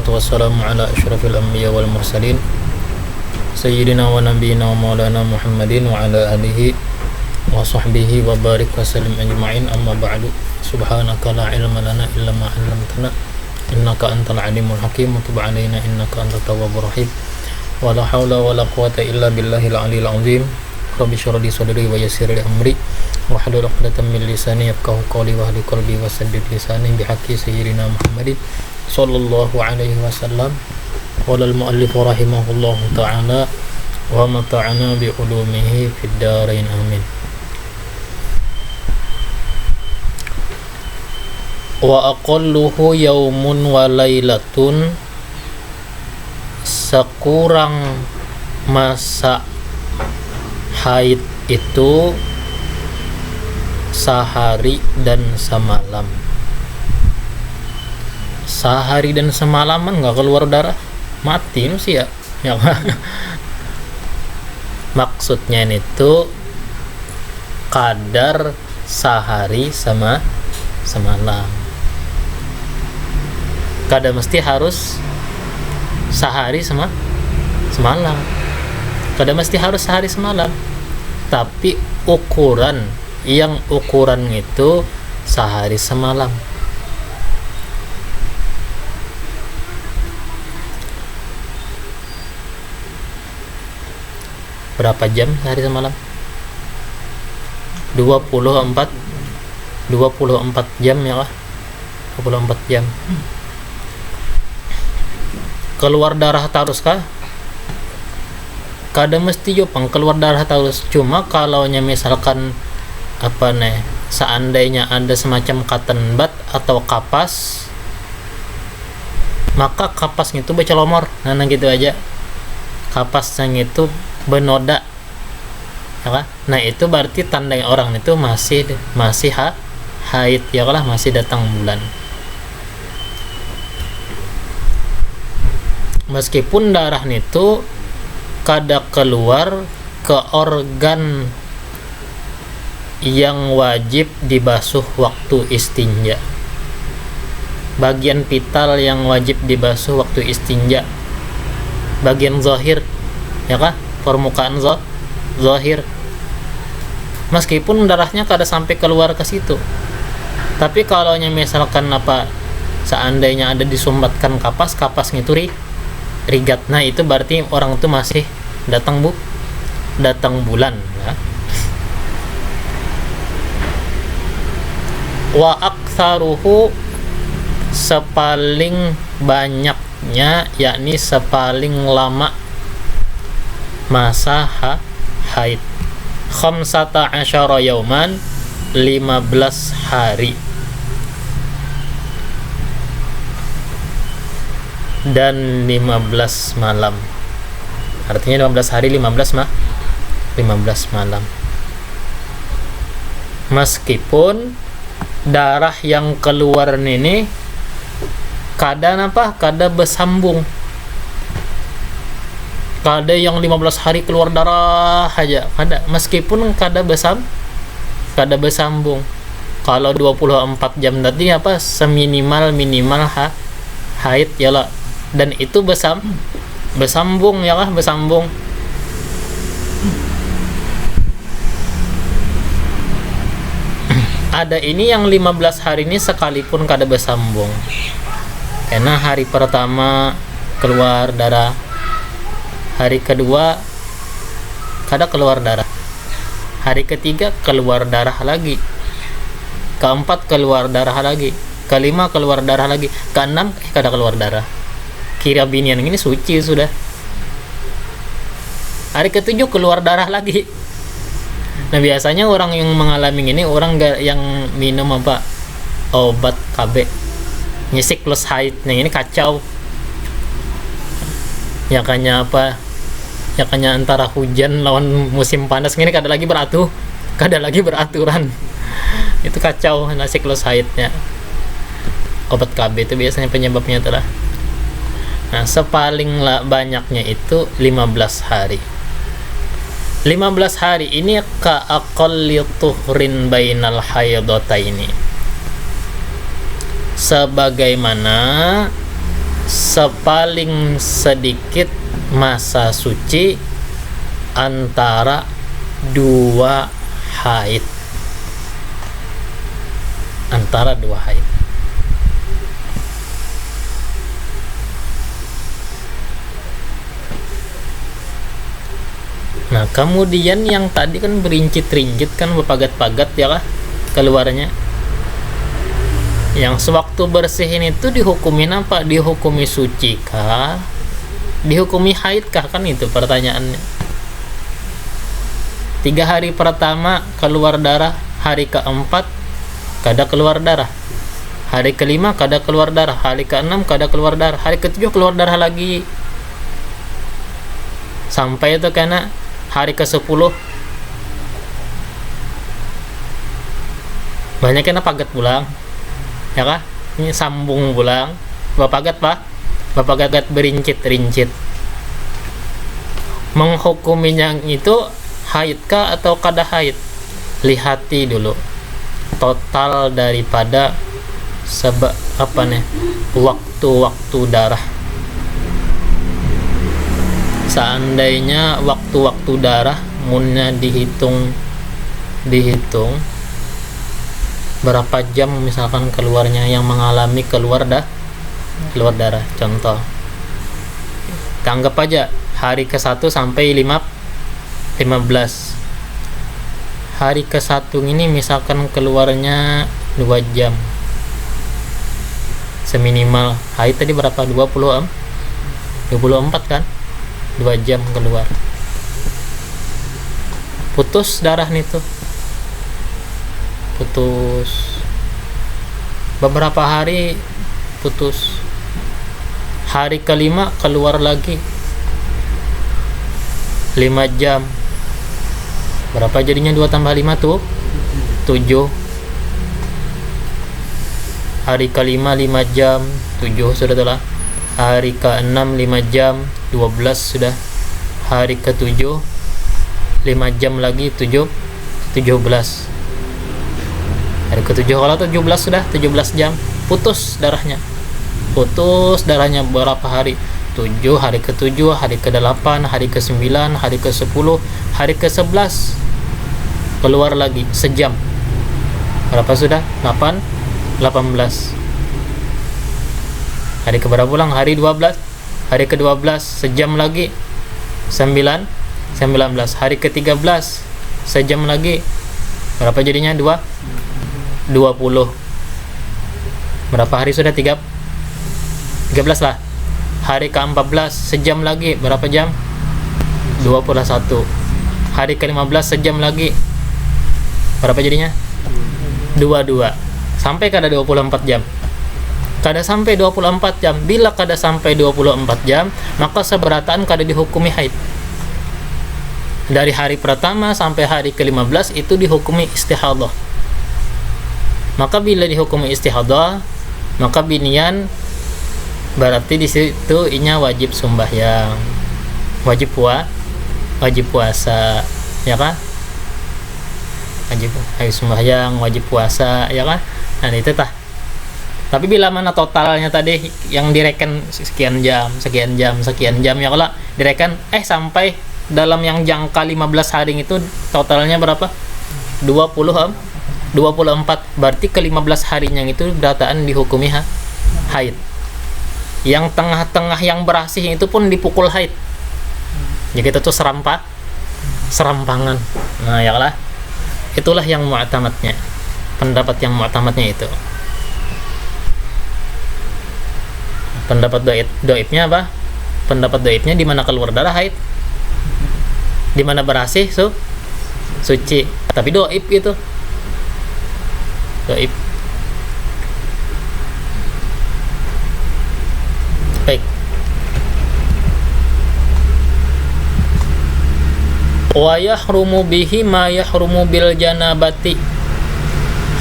wassalamu ala asyrafil anbiya wal mursalin sayyidina wa nabiyina wa maulana Muhammadin wa ala alihi wa sahbihi wa barik wa sallim ajma'in, amma ba'du. Subhanaka la ilma lana illa ma 'allamtana innaka antal alimul hakim wa tub 'alaina innaka antat tawwabur rahim. Wa la haula wa la quwwata illa billahil aliyil azim. Rabbi shrah li sadri wa yassir li amri wahlul 'uqdatam min lisani yafqahu qawli wa hdi qalbi wa saddid lisani bihaqqi sayyidina Muhammadin sallallahu alaihi wasallam. Qala al-muallif rahimahullahu ta'ala wa mata'ana bi ulumihi fid darain amin. Wa aqalluhu yaumun wa lailatun, sekurang masa haid itu sehari dan semalam. Sehari dan semalaman nggak keluar darah, mati sih ya. Maksudnya itu kadar sehari sama semalam. Kada mesti harus sehari sama semalam. Kada mesti harus sehari semalam. Tapi ukuran itu sehari semalam. Berapa jam sehari semalam? 24 jam ya lah. 24 jam. Keluar darah terus kah? Kada mesti jopang keluar darah terus. Cuma kalau misalkan seandainya ada semacam cotton bud atau kapas, maka kapasnya itu bercelomor. Nah gitu aja. Kapasnya itu benoda. Ya kan? Nah itu berarti tanda orang itu masih haid ya lah, masih datang bulan. Meskipun darah itu kada keluar ke organ yang wajib dibasuh waktu istinja, bagian vital yang wajib dibasuh waktu istinja, bagian zahir ya kah, permukaan zahir. Meskipun darahnya kada sampai keluar ke situ, tapi kalau misalkan seandainya ada disumbatkan kapasnya itu rigat, nah itu berarti orang itu masih datang bulan ya. Wa aktsaruhu, sepaling banyaknya, yakni sepaling lama masa haid, khamsata asyara yauman, 15 hari. Dan 15 malam. Artinya 15 hari 15 malam. Meskipun darah yang keluar ini kada bersambung. Kada yang 15 hari keluar darah aja, kada. Meskipun kada bersambung. Kalau 24 jam tadi seminimal haid ya lah. Dan itu bersambung ya lah, bersambung. Ada ini yang 15 hari ini sekalipun kada bersambung. Karena hari pertama keluar darah, hari kedua kada keluar darah, hari ketiga keluar darah lagi, keempat keluar darah lagi, kelima keluar darah lagi, keenam kada keluar darah. Kira binian ini suci sudah. Hari ketujuh keluar darah lagi. Nah biasanya orang yang mengalami ini, orang yang minum obat KB nyisik plus haid, nah ini kacau. Ya kanya antara hujan lawan musim panas ini kada lagi beraturan. Itu kacau nasi siklus haidnya. Obat KB itu biasanya penyebabnya itulah. Nah, sepaling banyaknya itu 15 hari. 15 hari ini ka aqalli tuhrin bainal haidataini, sebagaimana sepaling sedikit masa suci antara dua haid. Antara dua haid. Nah, kemudian yang tadi kan berincit-rincit kan, berpagat-pagat ya lah keluarnya. Yang sewaktu bersihin itu dihukumin apa? Dihukumi suci kah? Dihukumi haid kah? Kan itu pertanyaannya. 3 hari pertama keluar darah, hari keempat kada keluar darah, hari kelima kada keluar darah, hari keenam kada keluar darah, hari ketujuh keluar darah lagi, sampai itu karena hari ke-10 banyak kena pagat pulang ya kah, ini sambung pulang bapagat pak, bapagat berincit-rincit. Menghukuminya itu haid kah atau kada haid, lihati dulu total daripada waktu-waktu darah. Seandainya waktu-waktu darah munnya dihitung berapa jam misalkan keluarnya yang mengalami keluar darah. Contoh, anggap aja hari ke-1 sampai 15. Hari ke-1 ini misalkan keluarnya 2 jam seminimal. Haid tadi berapa? 24 kan, 2 jam keluar. Putus darah nih tuh, putus beberapa hari, putus. Hari kelima keluar lagi 5 jam. Berapa jadinya? 2 tambah 5 tuh 7. Hari kelima 5 jam 7 sudah telah. Hari ke-6 5 jam 12 sudah. Hari ke-7 5 jam lagi 17. Hari ke-7 kalau 17 sudah 17 jam putus darahnya. Berapa hari? 7, hari ke-7, hari ke-8, hari ke-9, hari ke-10, hari ke-11 keluar lagi sejam. Berapa sudah? 18. Hari keberapa pulang? Hari 12. Hari ke-12 sejam lagi 19. Hari ke-13 sejam lagi. Berapa jadinya? 20. Berapa hari sudah? 13 lah. Hari ke-14 sejam lagi. Berapa jam? 21. Hari ke-15 sejam lagi. Berapa jadinya? 22. Sampai kada 24 jam. Kada sampai 24 jam. Bila kada sampai 24 jam, maka seberataan kada dihukumi haid. Dari hari pertama sampai hari ke-15 itu dihukumi istihadah. Maka bila dihukumi istihadah, maka binian berarti di situ inya wajib sembahyang, wajib puasa, ya kan? Wajib sembahyang, wajib puasa, ya kan? Nah itu tah. Tapi bila mana totalnya tadi yang direken sekian jam ya, kalau direken sampai dalam yang jangka 15 hari itu totalnya berapa? 24. Berarti ke-15 harinya itu berataan dihukumi haid. Yang tengah-tengah yang berasih itu pun dipukul haid. Ya kita tuh serampangan. Nah ya lah. Itulah yang mu'tamadnya. Pendapat yang mu'tamadnya itu. Pendapat doibnya apa? Pendapat doibnya di mana keluar darah haid, di mana berasih suci. Tapi doib itu doib. Baik. Wa yahrumu bihi ma yahrumu bil janabati.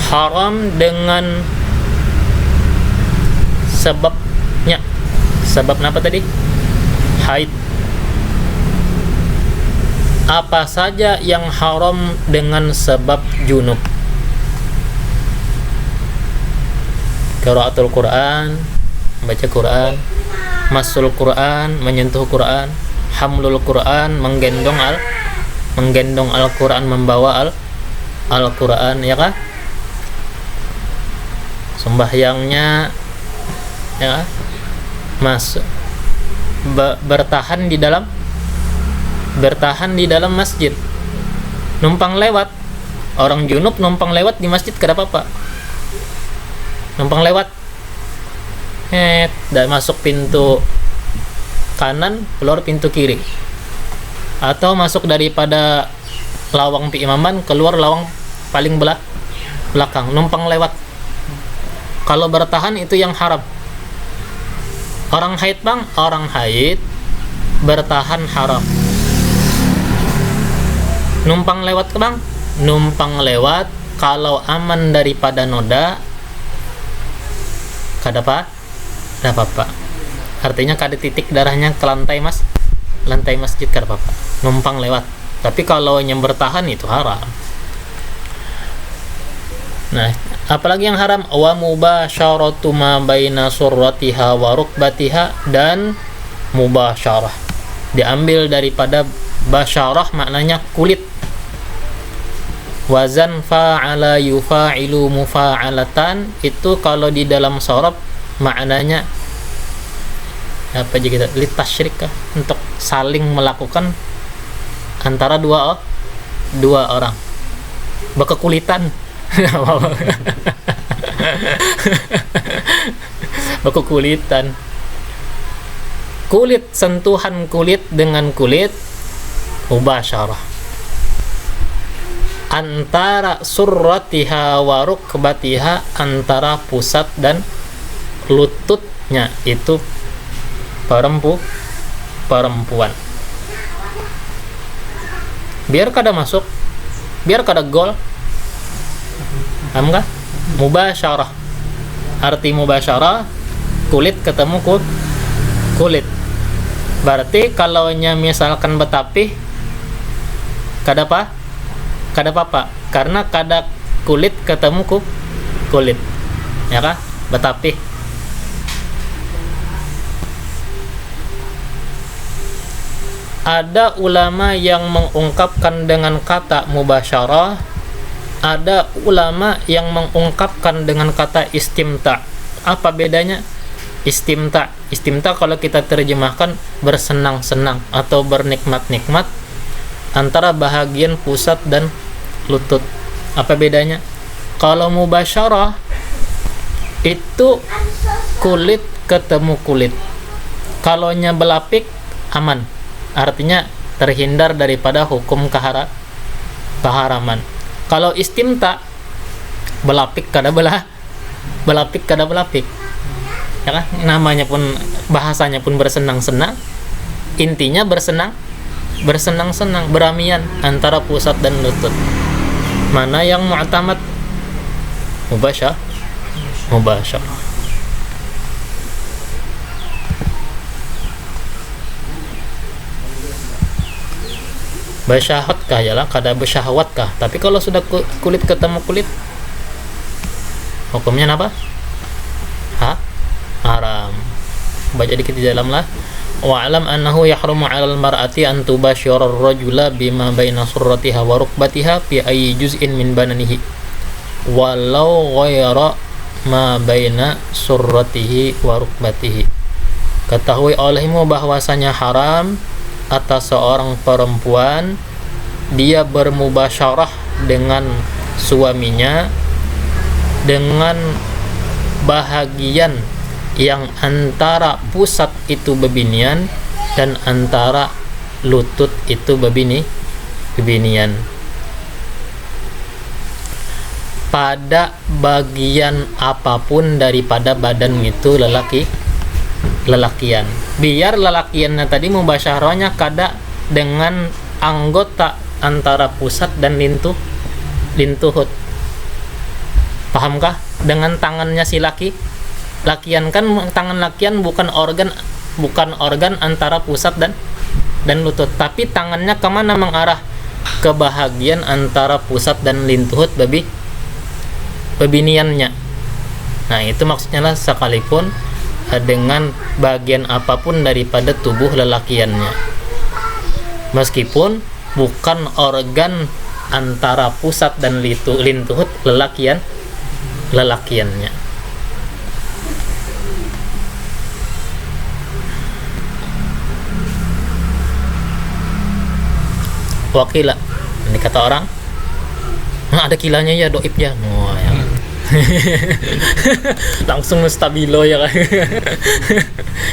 Haram dengan sebabnya. Sebab apa tadi? Haid. Apa saja yang haram dengan sebab junub? Qiraatul Quran, baca Quran, masul Quran, menyentuh Quran, hamlul Quran, menggendong Al-Quran, membawa Al-Quran, ya kan? Sembahyangnya, ya, bertahan di dalam masjid, numpang lewat, orang junub numpang lewat di masjid kada apa-apa, numpang lewat, dan masuk pintu kanan, keluar pintu kiri, atau masuk daripada lawang piimaman, keluar lawang paling belakang, numpang lewat. Kalau bertahan itu yang haram. Orang haid bertahan haram. Numpang lewat ke bang, numpang lewat kalau aman daripada noda, kada apa-apa. Artinya kada titik darahnya ke lantai masjid, kada apa-apa. Numpang lewat. Tapi kalau yang bertahan itu haram. Nah, apalagi yang haram? Wa mubasyaratu ma baina surratiha wa rukbatiha, dan mubasyarah diambil daripada basyarah, maknanya kulit. Wazan fa'ala yufa'ilu mufa'alatan, itu kalau di dalam sorob maknanya apa aja kita litasyrik, untuk saling melakukan antara dua orang berkekulitan. Berkekulitan, kulit, sentuhan kulit dengan kulit, mubasyarah. Antara surratiha wa rukbatiha, antara pusat dan lututnya, itu perempuan. Biar kada masuk, biar kada gol. Paham kah? Mubasyarah. Arti mubasyarah, kulit ketemu kulit. Berarti kalau misalkan betapih, kada apa-apa, karena kada kulit ketemu kulit, ya kah? Betapih. Ada ulama yang mengungkapkan dengan kata mubasyarah, ada ulama yang mengungkapkan dengan kata istimta. Apa bedanya? Istimta kalau kita terjemahkan bersenang-senang atau bernikmat-nikmat antara bahagian pusat dan lutut. Apa bedanya? Kalau mubasyarah itu kulit ketemu kulit. Kalau belapik aman, artinya terhindar daripada hukum keharaman. Kalau istimta, belapik kada belapik, ya kan? Namanya pun, bahasanya pun bersenang-senang, intinya bersenang-senang, beramian antara pusat dan lutut. Mana yang mu'tamad? Mubasyarah. Bersyahwatkah? Yalah, kada bersyahwatkah? Tapi kalau sudah kulit ketemu kulit, hukumnya apa? Haram. Baca dikit di dalam lah. Wa'alam annahu yahrumu 'alal mar'ati an tubashira ar-rajula bima baina surratiha wa rukbatiha fi ayyi juz'in min bananihi walau ghayra ma baina surratihi wa rukbatihi. Ketahui olehmu bahwasanya haram atas seorang perempuan dia bermubasyarah dengan suaminya dengan bahagian yang antara pusat itu bebinian dan antara lutut itu bebinian. Pada bagian apapun daripada badan itu lelakian. Biar lelakiannya tadi mubasyarahnya kada dengan anggota antara pusat dan lintuhut. Pahamkah? Dengan tangannya si lakian kan, tangan lakian bukan organ antara pusat dan lutut, tapi tangannya kemana? Mengarah ke bahagian antara pusat dan lintuhut bebiniannya. Nah, itu maksudnya lah, sekalipun dengan bagian apapun daripada tubuh lelakiannya, meskipun bukan organ antara pusat dan lintuhut lelakiannya. Wakila, ini kata orang, nah, ada kilanya ya doib ya. Oh, ya. Langsung stabilo ya kan.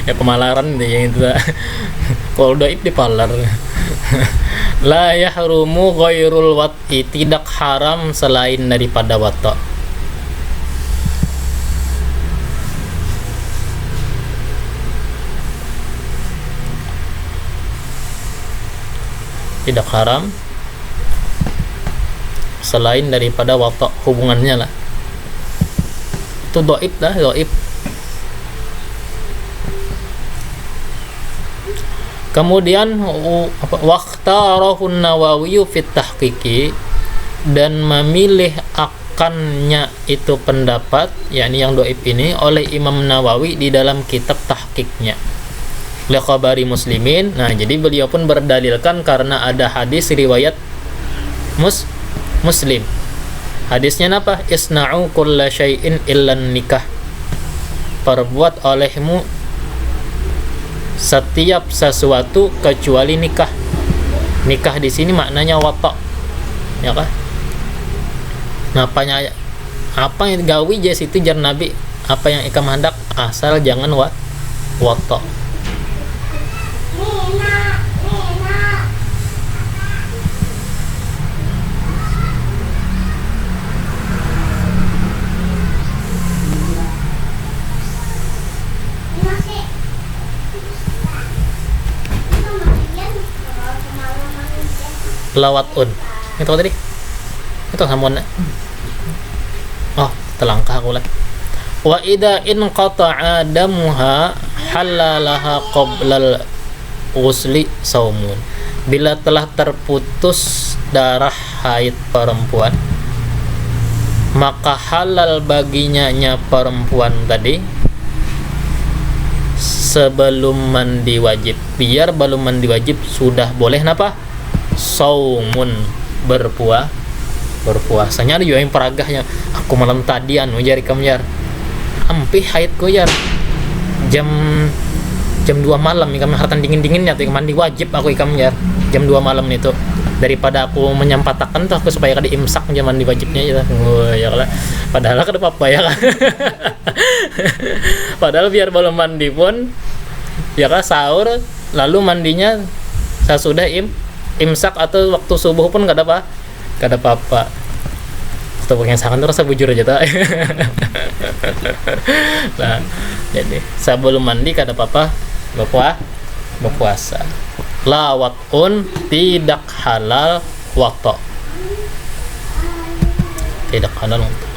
Ya kemalaran deh yang itu. Kalau doib dipalar. La yahrumu ghairul wat'i, tidak haram selain daripada wata. Tidak haram selain daripada wata, hubungannya lah. Itu doib lah, doib. Kemudian waqtarahun Nawawi fit tahqiqi, dan memilih akannya itu pendapat, yakni yang doib ini, oleh Imam Nawawi di dalam kitab tahqiqnya li khabari muslimin. Nah, jadi beliau pun berdalilkan karena ada hadis riwayat Muslim. Hadisnya apa? Isna'u kulla syai'in illan nikah. Perbuat olehmu setiap sesuatu kecuali nikah. Nikah di sini maknanya wata. Ya kan? Ngapanya apa yang gawi jas itu jar Nabi, apa yang ikam hendak asal jangan wata. Lawatun itu tadi itu samuan. Oh, telangkah aku lah. Wa idza in qata'a damuha halalaha qablal ghusli saumun. Bila telah terputus darah haid perempuan, maka halal baginya perempuan tadi sebelum mandi wajib. Biar belum mandi wajib sudah boleh napa? Saumun, berpuasanya. Ada juga yang peragahnya, aku malam tadi jari kamu jar ampih haidku jar jam 2 malam ikam hartan dingin-dinginnya tuh mandi wajib aku ikam jar jam 2 malam itu, daripada aku menyampatakan tuh aku supaya kada imsak jam mandi wajibnya ya. Oh, ya lah. Padahal kada apa-apa ya kan. Padahal biar belum mandi pun ya kan sahur lalu mandinya sesudah imsak atau waktu subuh pun kada apa-apa. Atau yang sangat rasa bujur aja tak. Nah, jadi sebelum mandi kada apa-apa berpuasa. Lawatun, tidak halal wata. Tidak halal wata.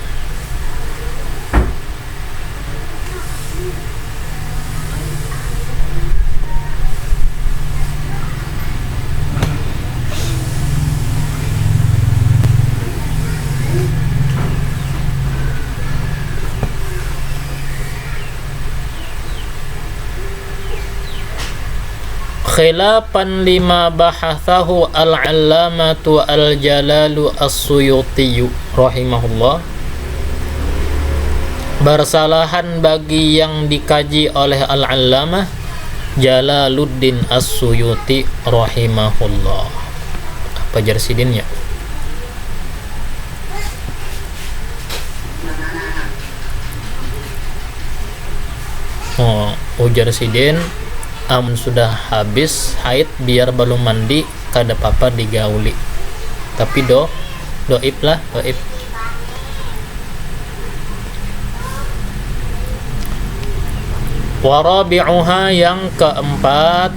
Khilafan lima bahathahu al-allamatu al-jalalu as-suyutiyu rahimahullah, bersalahan bagi yang dikaji oleh al-allamah Jalaluddin as-Suyuti rahimahullah. Apa jar sidinnya? Ujar sidin, amun sudah habis haid biar belum mandi kada apa-apa digauli, tapi doib lah, doib. Warabi'uha, yang keempat,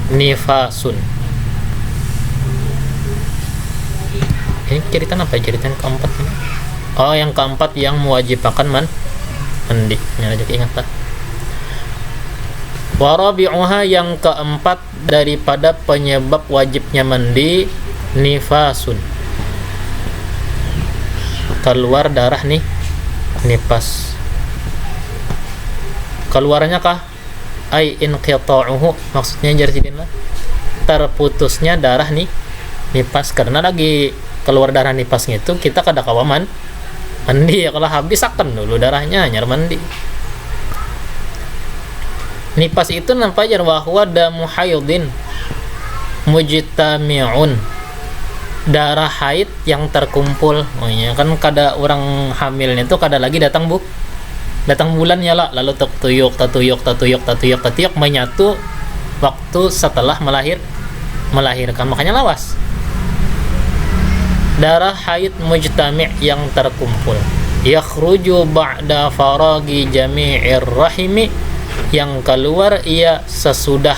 nifasun. Ini cerita apa? Cerita yang keempat ini. Oh, yang keempat yang mewajibkan mandi. Ini aja ingat lah. Warabi'uha, yang keempat daripada penyebab wajibnya mandi, nifasun. keluar darah nih nifas. Keluarnya kah? Ai inqita'uhu, maksudnya jarsidinlah terputusnya darah nih nifas. Karena lagi keluar darah nifasnya itu kita kada kawaman mandi ya, kalau habis akan dulu darahnya nyar mandi. Nifas itu nampak jar wa huwa damu haidin mujtami'un, darah haid yang terkumpul. Oh iya kan kada orang hamilnya itu kada lagi datang bulan ya lah, lalu tatuyuk menyatu waktu setelah melahirkan, makanya lawas. Darah haid mujtami' yang terkumpul, yakhruju ba'da faragi jami'ir rahimi, yang keluar ia sesudah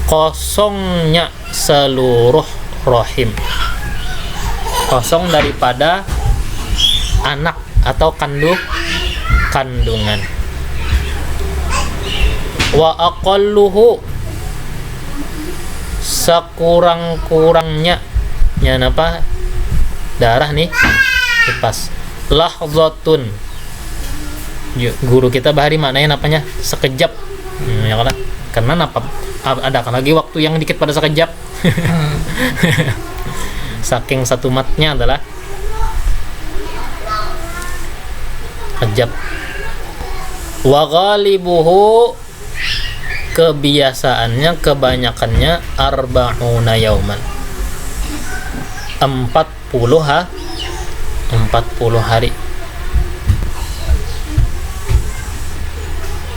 kosongnya seluruh rahim, kosong daripada anak atau kandungan. Wa aqalluhu, sekurang-kurangnya napa darah nih nifas, lahzatun, guru kita bahari maknanya napanya sekejap. Ya kan, karena napa ada kan lagi waktu yang dikit pada sekejap. Saking satu matnya adalah kejap. Wa ghalibuhu, kebiasaannya kebanyakannya arba'una yauman, 40 hari.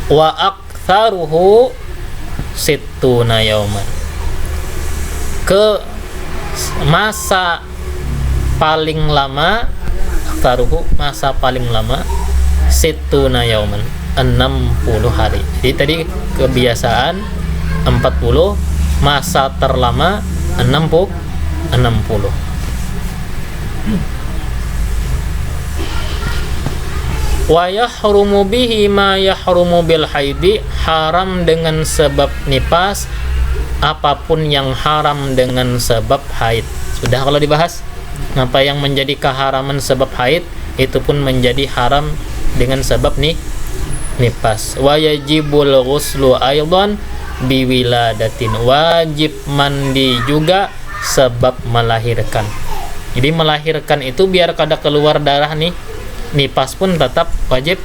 Wa aktsaruhu sittuna yauman, ke masa paling lama, aktsaruhu masa paling lama, sittuna yauman 60 hari. Jadi tadi kebiasaan 40, masa terlama 60. Wa yahrumu bihi ma yahrumu bil haidi, haram dengan sebab nifas apapun yang haram dengan sebab haid. Sudah kalau dibahas apa yang menjadi keharaman sebab haid, itu pun menjadi haram dengan sebab nifas. Wa yajibul ghuslu aidan biwiladatin, wajib mandi juga sebab melahirkan. Jadi melahirkan itu biar kada keluar darah nifas pun tetap wajib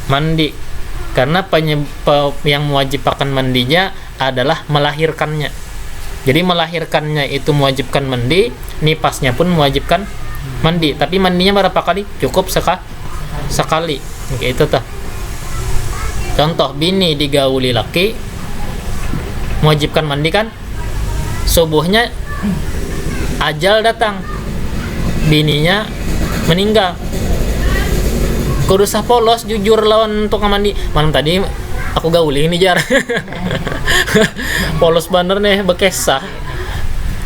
mandi, karena yang mewajibkan mandinya adalah melahirkannya. Jadi melahirkannya itu mewajibkan mandi, nifasnya pun mewajibkan mandi. Tapi mandinya berapa kali? Cukup sekali. Kayak itu tuh. Contoh, bini digauli laki, mewajibkan mandi kan? Subuhnya ajal datang, bininya meninggal, kudu sah polos jujur lawan untuk mandi. Malam tadi aku gauli ini jar. Polos bener nih bekesah.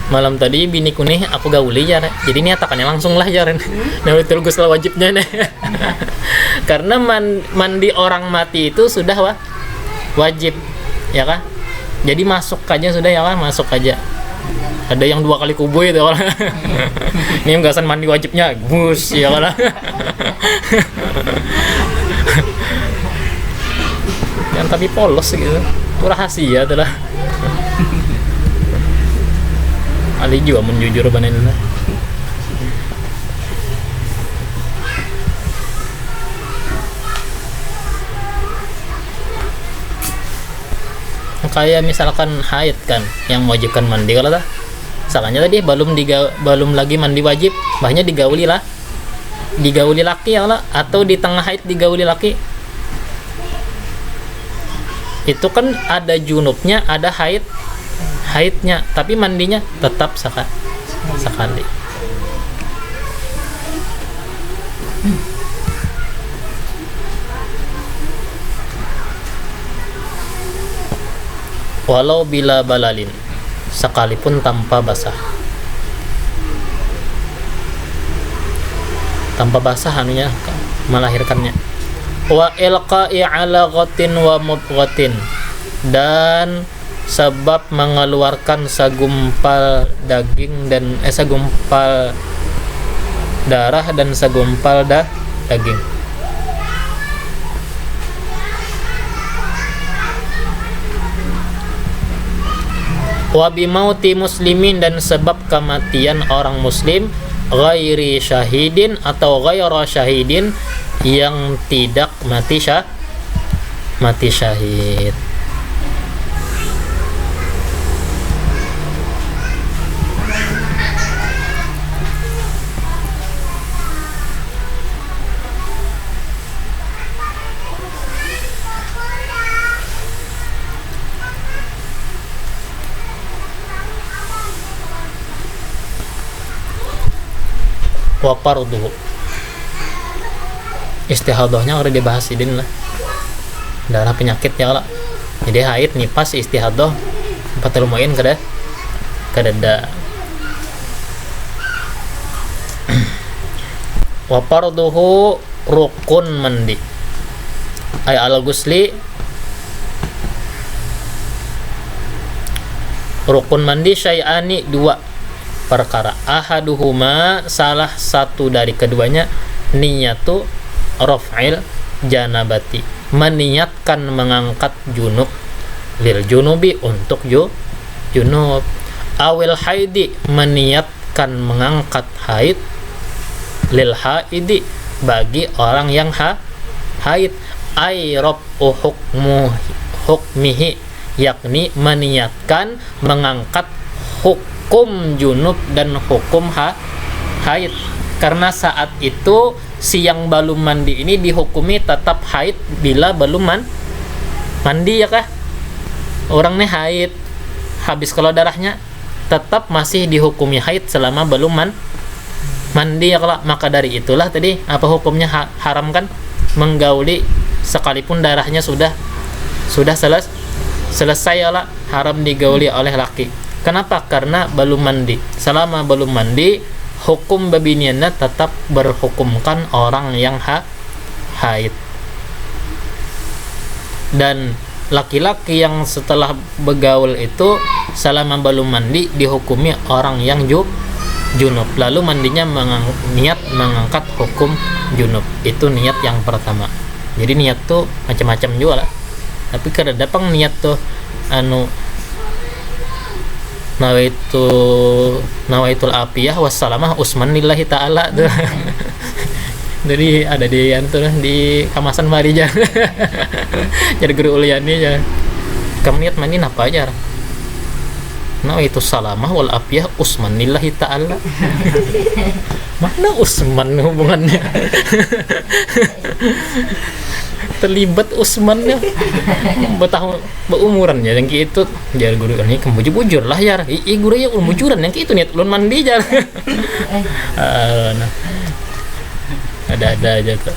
Malam tadi biniku nih aku gauli jar. Jadi ini atakannya langsung lah jar. Nah betul gus lah wajibnya nih. Karena mandi orang mati itu sudah wajib, ya kan? Jadi masuk aja sudah, ya kan? Masuk aja. Ada yang 2 kali kubu itu orang. Ini enggak mandi wajibnya, bus ya kan. Yang tapi polos gitu. Itu rahasia adalah. Ali juga menjujur banget. Kayak misalkan haid kan yang mewajibkan mandi, kalau dah misalnya tadi belum lagi mandi wajib, banyak digauli laki ya lah, atau di tengah haid digauli laki, itu kan ada junubnya, ada haidnya, tapi mandinya tetap sekali. Walau bila balalin, sekalipun tanpa basah. Tanpa basah anunya melahirkannya. Wa ilqa'i 'alaqatin wa mudghatin, dan sebab mengeluarkan segumpal daging dan segumpal darah dan segumpal daging. Wa bimauti muslimin, dan sebab kematian orang muslim, ghairi syahidin atau ghaira syahidin, yang tidak mati syahid. Wa farduhu, istihadahnya udah dibahas idin lah, darah penyakit ya lah. Jadi haid, nifas, istihadah, 4 lumayan kada wa farduhu rukun mandi ay al gusli, rukun mandi syai'ani, 2 perkara. Ahaduhuma, salah satu dari keduanya, niyatu raf'il janabati, meniatkan mengangkat junub, lil junubi, untuk junub. Awil haidi, meniatkan mengangkat haid, lil haidi, bagi orang yang haid. Ay rab'u hukmihi, yakni meniatkan mengangkat hukum junub dan hukum haid. Karena saat itu si yang belum mandi ini dihukumi tetap haid bila belum mandi, ya kah? Orangnya haid, habis kalau darahnya tetap masih dihukumi haid selama belum mandi, ya kah? Maka dari itulah tadi apa hukumnya haram kan menggauli sekalipun darahnya sudah selesai, ya lah, haram digauli oleh laki. Kenapa? Karena belum mandi. Selama belum mandi, hukum babiniannya tetap berhukumkan orang yang haid. Dan laki-laki yang setelah begaul itu selama belum mandi dihukumi orang yang junub. Lalu mandinya niat mengangkat hukum junub. Itu niat yang pertama. Jadi niat tuh macam-macam juga lah. Tapi kada dapang niat tuh nawaitul apiyah wassalamah usman lillahi ta'ala tuh. Jadi ada di di kamasan Marija. Jadi guru uliani aja. Kamu niat mandi apa aja? Nawaitu salamah wal apiyah usman lillahi ta'ala. Mana Usman hubungannya? Terlibat Usmannya berumuran ya yang itu jar guru ini kamu bujur lah ya guru ya bujuran yang itu niat ulun mandi jar. Nah, ada aja tuh.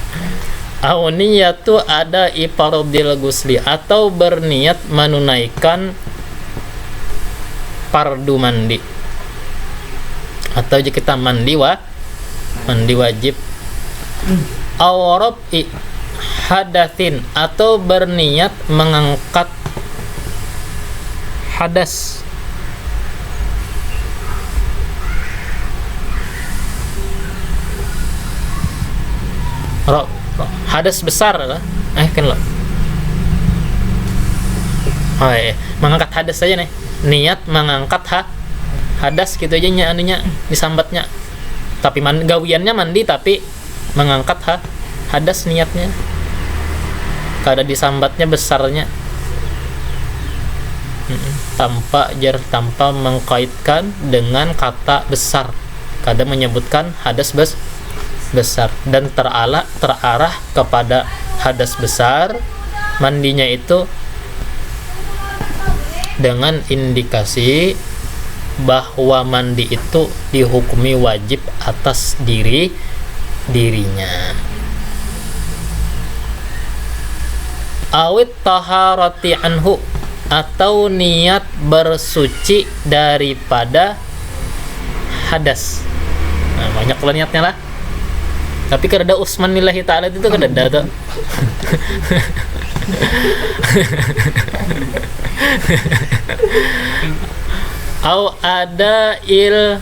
Awniyatu ada ifaradil gusli, atau berniat menunaikan fardu mandi, atau jika kita mandi wajib. Awrabi hadatsin, atau berniat mengangkat hadas. Hadas besar lah. Kan lo. Mengangkat hadas saja nih. Niat mengangkat hadas gitu aja nya anunya disambatnya. Tapi gawiannya mandi tapi mengangkat hadas niatnya. Kada disambatnya besarnya. Tanpa mengkaitkan dengan kata besar. Kada menyebutkan hadas besar dan terarah kepada hadas besar mandinya itu dengan indikasi bahwa mandi itu dihukumi wajib atas dirinya. Awit taharati anhu, atau niat bersuci daripada hadas. Nah, banyak lah niatnya lah. Tapi kada Usman lillahi ta'ala itu kada ada tuh. Au ada il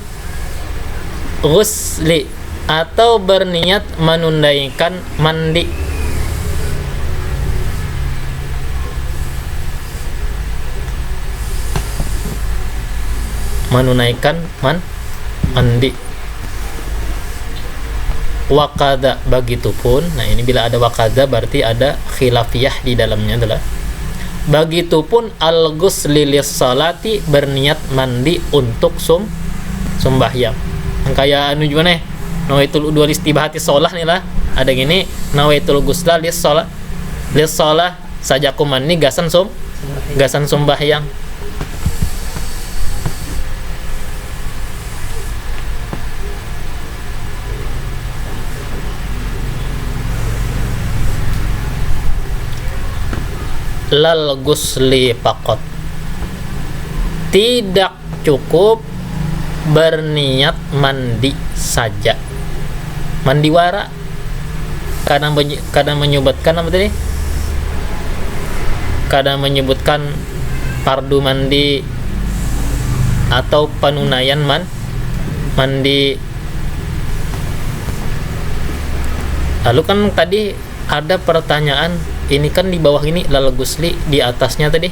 ghusli, atau berniat menunaikan mandi. Menunaikan mandi. Wakada, begitupun. Nah, ini bila ada wakada berarti ada khilafiyah di dalamnya adalah begitupun al-ghusli lis-salati, berniat mandi untuk sembahyang. Kayak anu juga nih, nawaitul udhu istibahati sholah nih lah. Ada gini, nawaitul ghusla lis-sholah. Lis-sholah sajaku mandi gasan sembahyang. Lal ghusli faqat, tidak cukup berniat mandi saja. Mandi wara kadang menyebutkan apa tadi? Kadang menyebutkan fardu mandi atau penunaian mandi. Lalu kan tadi ada pertanyaan, ini kan di bawah ini lal ghusli, di atasnya tadi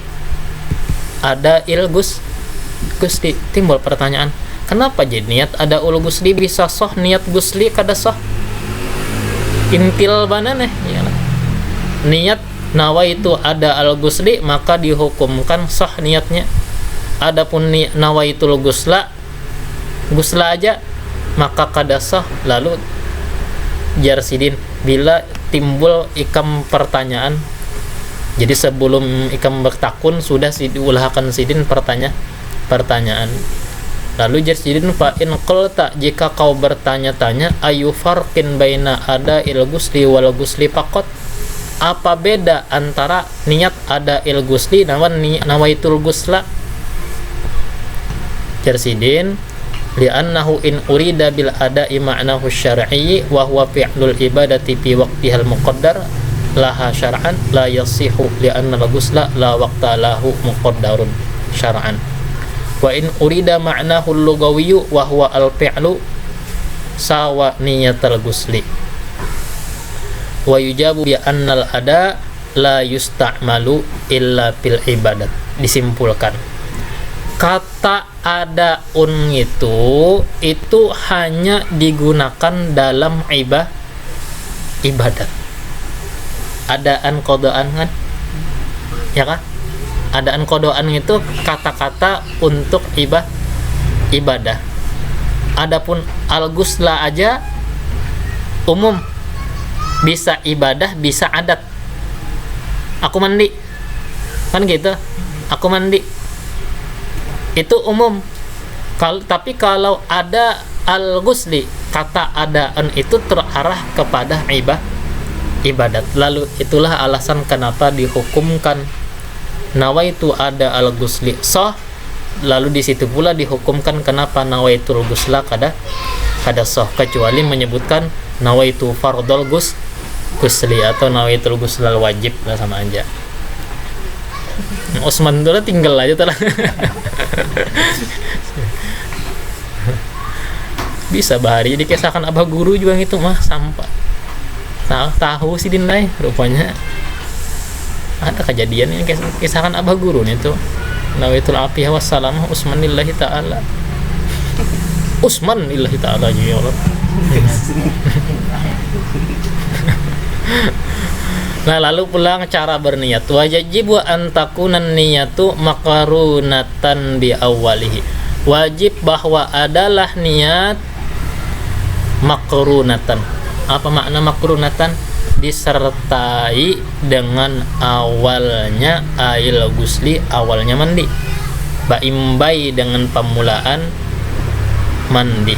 ada il ghusli. Timbul pertanyaan, kenapa jadi niat ada ul ghusli bisa soh, niat ghusli kada soh? Intil bana nih ya. Niat nawaitu ada al ghusli maka dihukumkan sah niatnya. Adapun nawaitul ghusla aja maka kada sah. Lalu Jarsidin, bila timbul ikam pertanyaan, jadi sebelum ikam bertakun sudah diulahkan sidin pertanyaan. Lalu Jarsidin, fa in qulta, jika kau bertanya-tanya, ayu farqin baina ada il ghusli wal ghusli faqat, apa beda antara niat ada il ghusli nawan nawaitul ghusla? Jarsidin, li'annahu in urida bil ada'i ma'nahu syar'i wa huwa fi'lul ibadati fi waqtihal muqaddar laha syar'an la yasihu li'anna al-ghusla la waqta lahu muqaddarun syar'an. Wa in urida ma'nahu al-lughawiyyu wa huwa al-fi'lu sawa niyatal ghusli. Wa yujabu bi annal ada la yusta'malu illa fil ibadat. Disimpulkan, kata adaun itu hanya digunakan dalam ibadat. Adaan kodoan kan, ya kan? Adaan kodoan itu kata-kata untuk ibadah. Adapun al-ghusla aja umum, bisa ibadah bisa adat. Aku mandi kan gitu, aku mandi itu umum. Tapi kalau ada al-ghusli, kata adaan itu terarah kepada ibadat. Lalu itulah alasan kenapa dihukumkan nawaitu ada al-ghusli sah. Lalu di situ pula dihukumkan kenapa nawaitul ghusla kada sah, kecuali menyebutkan nawaitu fardhul ghusli atau nawaitul ghusla wajib, lah sama aja. Usman dulu tinggal aja telah. Bisa bahari dikisahkan abah guru juga gitu mah sampah. Tahu sih dinai rupanya ada kejadian ini kisahkan abah guru nih tuh. Nawaitul afiyah wassalamah Usman lillahi ta'ala. Usman lillahi ta'ala ya Allah. Nah, lalu pulang cara berniat. Wajib wa antakunan niyatu makarunatan bi awalihi. Wajib bahwa adalah niat makrunatan. Apa makna makrunatan? Disertai dengan awalnya ail ghusli, awalnya mandi. Baimbai dengan pemulaan mandi.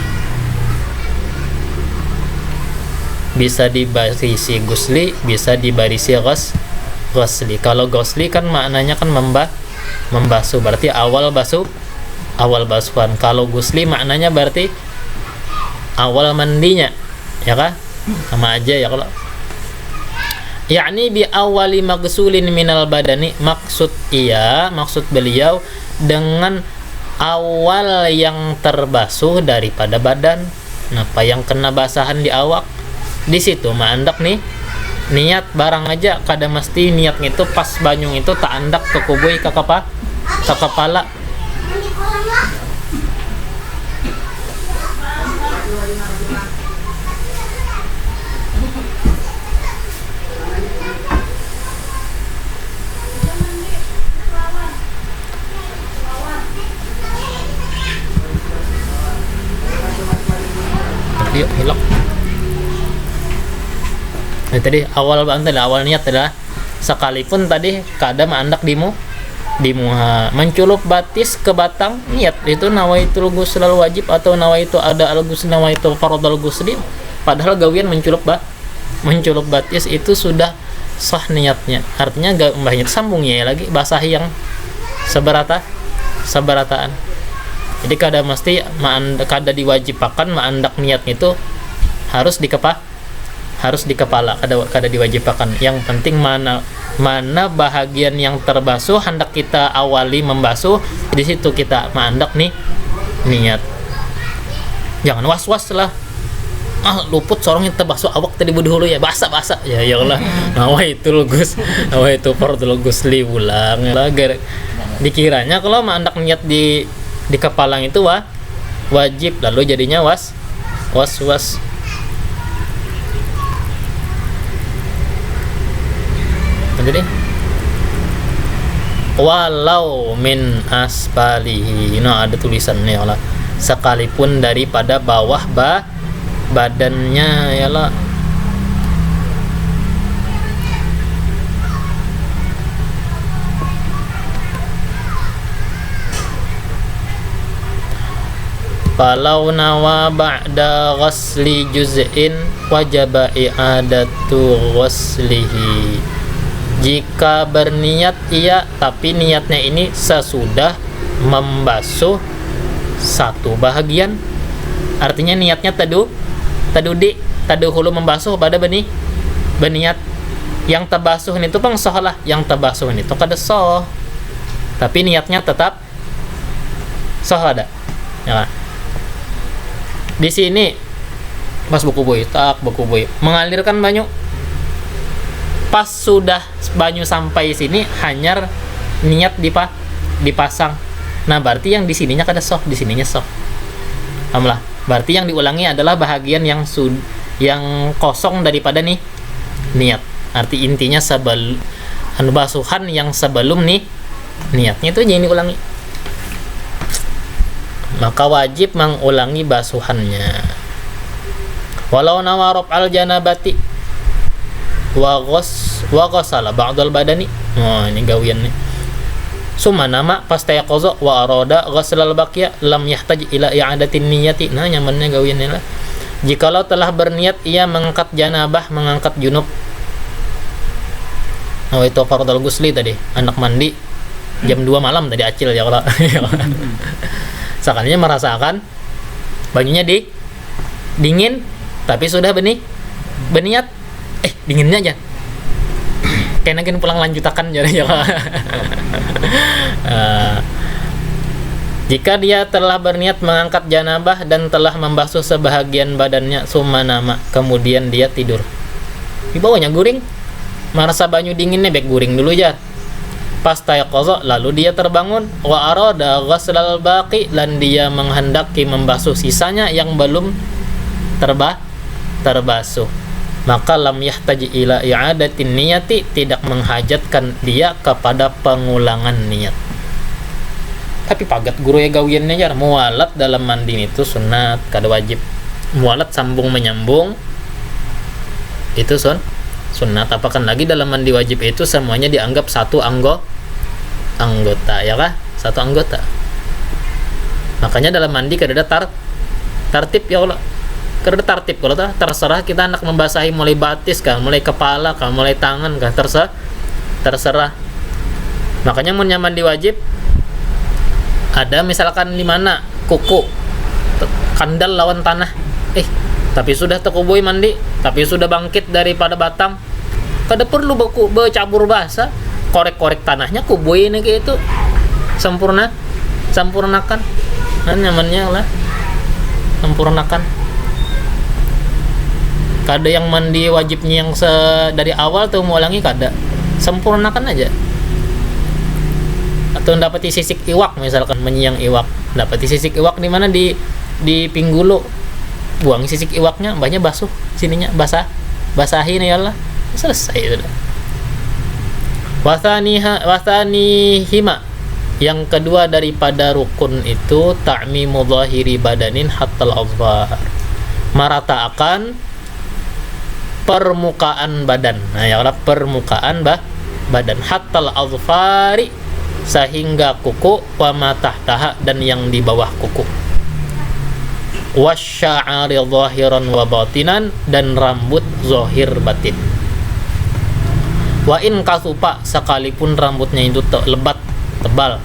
Bisa dibarisi ghusli, bisa dibarisi ghusli. Kalau ghusli kan maknanya kan membasuh, berarti awal basuhan. Kalau ghusli maknanya berarti awal mandinya, ya kan? Sama aja ya kalau. Yakni bi awali maghsulin minal badani, maksud beliau dengan awal yang terbasuh daripada badan. Napa yang kena basahan di awak di situ mah andak nih niat barang aja kada mesti niatnya itu pas banyung itu tak andak ke kubui ke kepala. Yuk hilak. Tadi awal niat adalah sekalipun tadi kadang andak dimu menculup batis ke batang niat itu nawaitul ghusl wajib atau nawaitu ada al-ghusl nawaitu fardhul ghusli, padahal gawian mencelup batis itu sudah sah niatnya. Artinya banyak sambungnya ya lagi basah yang seberataan. Jadi kada mesti kada diwajibkan andak niat itu harus di kepala, kada diwajibkan. Yang penting mana bahagian yang terbasuh hendak kita awali membasuh, di situ kita andak nih niat. Jangan was-was lah. Luput sorong yang terbasuh awak tadi dulu ya basah ya Allah. Nawaitul fardhul ghusli ulang lah. Dikiranya kalau andak niat di kepala itu wajib, lalu jadinya was. Jadi walau min asfalihi, ada tulisannya ya Allah, sekalipun daripada bawah badannya ya Allah. Falau nawa ba'da ghasli juz'in wajaba i'adatu ghaslihi. Jika berniat ia tapi niatnya ini sesudah membasuh satu bahagian, artinya niatnya tadu hulu membasuh pada berniat yang terbasuh itu pang soh lah, yang terbasuh itu kada soh tapi niatnya tetap soh ada ya. Di sini pas buku boy mengalirkan banyu, pas sudah banyu sampai sini hanya niat dipasang. Nah berarti yang di sininya kada soh, di sininya soh. Alhamdulillah. Berarti yang diulangi adalah bahagian yang kosong daripada nih niat. Arti intinya basuhan yang sebelum nih niatnya itu jangan diulangi. Maka wajib mengulangi basuhannya. Walau nawa raf'al janabati wa ghassala ba'dal badani. Ini gawian nih. Summa nama pastayaqaza wa arada ghassalal baqiya lam yahtaj ila i'adatin niyyati. Nah nyamannya gawiannya lah. Jikalau telah berniat ia mengangkat janabah, mengangkat junub. Itu fardhul ghusli tadi, anak mandi jam 2 malam tadi acil ya Allah. Sekalinya merasakan banyunya dingin tapi sudah berniat dinginnya aja kayaknya pulang lanjutakan jadi ya. Jika dia telah berniat mengangkat janabah dan telah membasuh sebahagian badannya, summa nama, kemudian dia tidur di bawahnya guring, merasa banyu dinginnya baik guring dulu ya. Pastayaqaza, lalu dia terbangun, wa arada ghaslal baqi, dan dia menghendaki membasuh sisanya yang belum terbasuh. Maka lam yahtaji ila i'adatin niyati, tidak menghajatkan dia kepada pengulangan niat. Tapi pagat guru ya gawiannya jar, mualat dalam mandi itu sunat, kada wajib. Mualat sambung menyambung itu sunat. Apakan lagi dalam mandi wajib itu semuanya dianggap satu anggota ya kah? Satu anggota. Makanya dalam mandi kada ada tartib ya Allah. Kada ada tartib kalau terserah kita hendak membasahi mulai batis kah, mulai kepala kah, mulai tangan kah, terserah. Makanya mun mandi wajib ada misalkan di mana kuku kandal lawan tanah. Tapi sudah tekubui mandi, tapi sudah bangkit daripada batang, kada perlu bercabur basah, korek-korek tanahnya kubui ini kayak itu sempurnakan. Nah nyamannya lah sempurnakan. Kada yang mandi wajibnya yang dari awal tuh mau ulangi kada. Sempurnakan aja. Atau dapati sisik iwak misalkan menyiang iwak. Dapati sisik iwak di mana di pinggulu. Buang sisik iwaknya, mbahnya basuh sininya basahin ya Allah. Selesai itu dah. Wasanihima yang kedua daripada rukun itu ta'mimu zahiri badanin hattal azfar. Meratakan permukaan badan. Nah, ya Allah, permukaan badan hattal azfari sehingga kuku wa ma tahtaha dan yang di bawah kuku. Wasya'ari zahiran wa batinan dan rambut zahir batin. Wa in kasupa sekalipun rambutnya itu lebat tebal.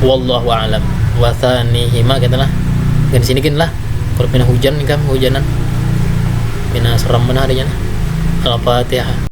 Wallahu a'lam. Wa tsanihima katalah. Kan sini kan lah. Kalau pindah hujan nih kan hujanan. Pindah seram benar adanya. Al-Fatihah.